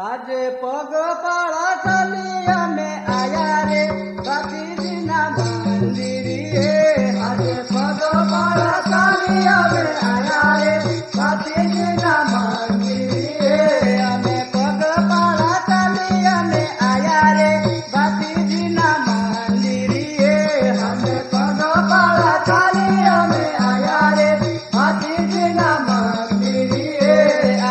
આજે પગપાળા ચાલી અમે આયા રે ગાંધીજીના મંદિરે. આજે પગપાળા ચાલી અમે આયા રે ગાંધીજીના મંદિરે. અમે પગપાળા ચાલી અમે આયા રે ગાંધીજીના મંદિરે. અમે પગપાળા ચાલી અમે આયા રે ગાંધીજીના મંદિરે.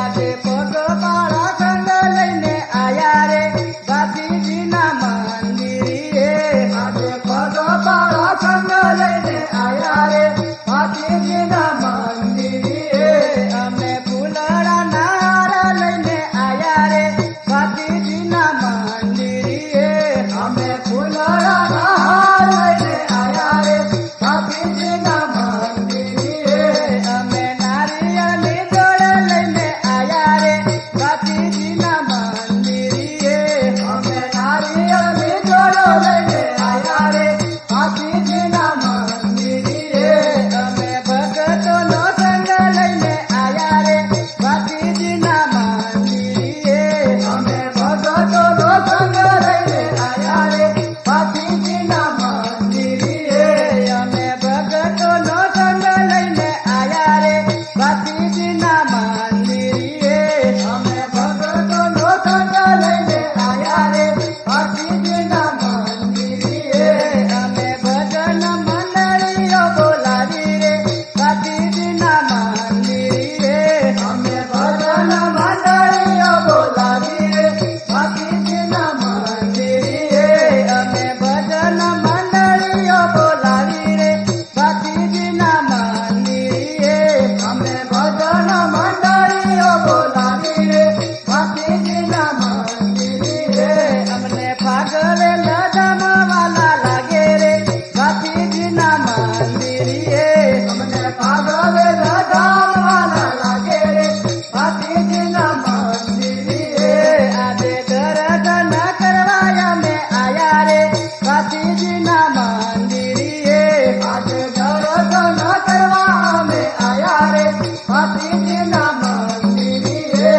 આજે પગપાળા સંગ લઈને આયા રે ગાંધીજીના મંદિરે. આજે પગપાળા સંગ લઈને આયા રે ગાંધીજીના મંદિરે. અમે ફૂલડાના હાર લઈને આયા રે ગાંધીજીના મંદિરે. અમે ફૂલડાના હાર લઈને આયા રે ગાંધીજીના મંદિરે. અમે નારિયેળની જોડ લઈને આયા રે ગાંધીજીના મંદિરે. અમે નારિયેળની જોડ લઈને આયા રે ગાંધીજીના મંદિરે. અમે ભગતોનો સંગ લઈને આયા રે ગાંધીજીના મંદિરે. અમે ભગતોનો સંગ લઈને આયા રે ગાંધીજીના મંદિરે. અમે ભગતોનો સંગ લઈને આયા રે ગાંધીજીના મંદિરે. અમે ભગતોનો સંગ લઈને આયા રે ગાંધીજીના મંદિરે. અમે ભજન મંડળીઓ બોલાવી રે ગાંધીજીના મંદિરે. અમે ભજન મંડળીઓ બોલાવી રે ગાંધીજીના મંદિરે. અમે ભજન મંડળીઓ બોલાવી રે ગાંધીજીના મંદિરે. અમે ભજન મંડળીઓ બોલાવી રે ગાંધીજીના મંદિરે. અમને ફાગરે લડમવાલા લાગે રે ગાંધીજીના મંદિરે. અમને ફાગરે લડમવાલા લાગે રે ગાંધીજીના મંદિરે. આજે દર્શન કરવા અમે આયા રે ગાંધીજીના મંદિરે. આજે દર્શન કરવા અમે આયા રે ગાંધીજીના મંદિરે.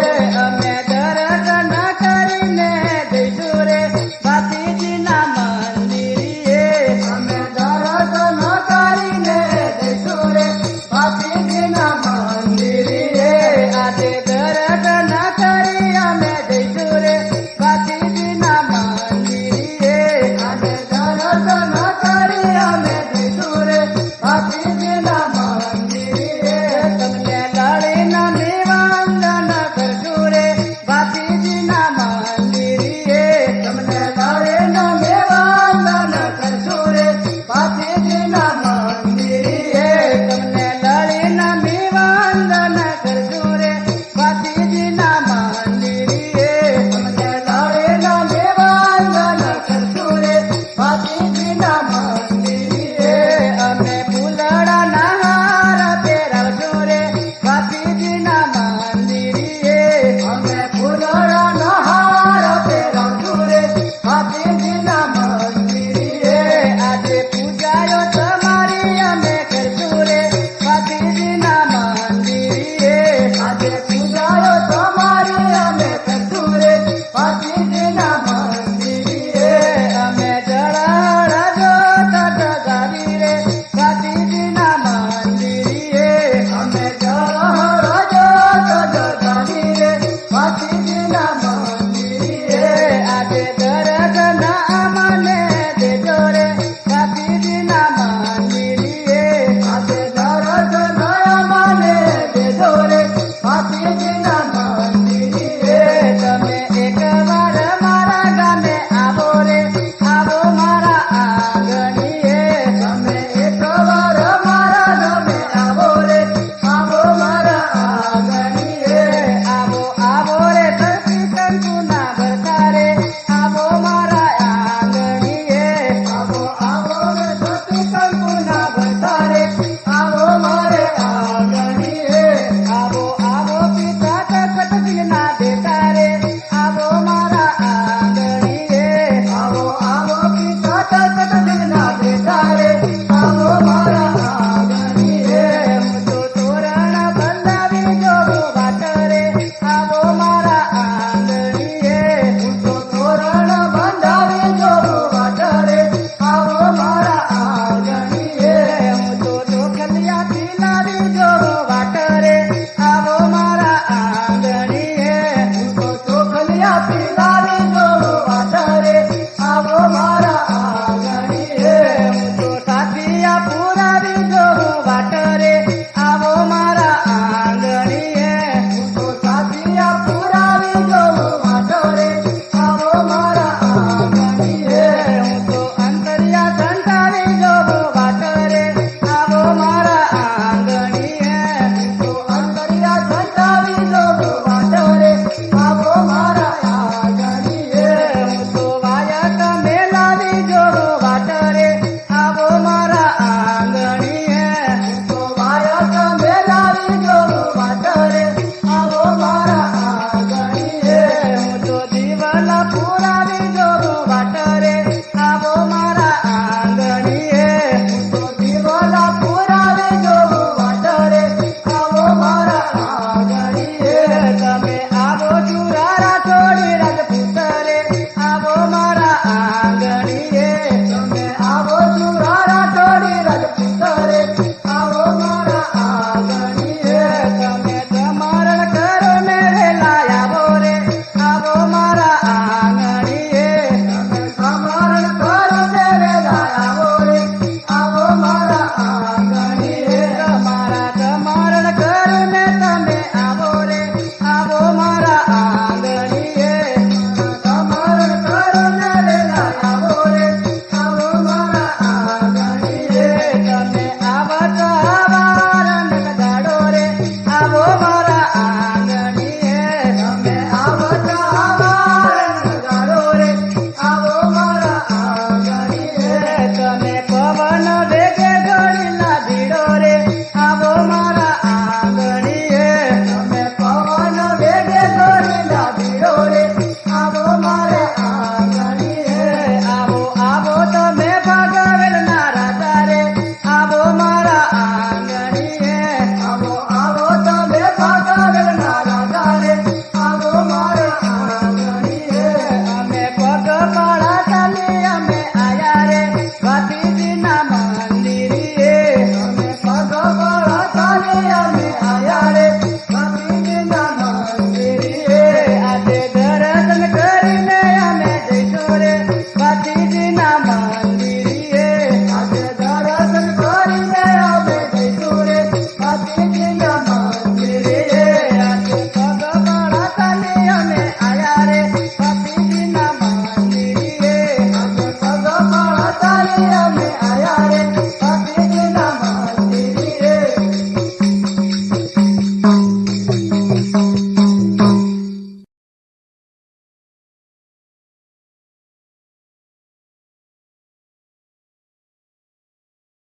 અમે દર્શન કરીને જઈશું રે ગાંધીજીના મંદિરે. અમે દર્શન કરીને જઈશું રે ગાંધીજીના મંદિરે. આજે દર્શન કરી અમે જઈશું રે ગાંધીજીના મંદિરે. આજે દર્શન કરી અમે જઈશું રે ગાંધીજીના મંદિરે. તમને લડીને નિવંદન કરશું રે ગાંધીજીના મંદિરે. તમને લડીને નિવંદન કરશું રે ગાંધીજીના મંદિરે. તમને લડીને નિવંદન કરશું રે ગાંધીજીના મંદિરે. તમને લડીને નિવંદન કરશું રે ગાંધીજીના મંદિરે. અમે ફૂલડાના હાર પહેરાવશું રે ગાંધીજીના મંદિરે. અમે ફૂલડાના હાર પહેરાવશું રે ગાંધીજીના મંદિરે. આજે પૂજાયો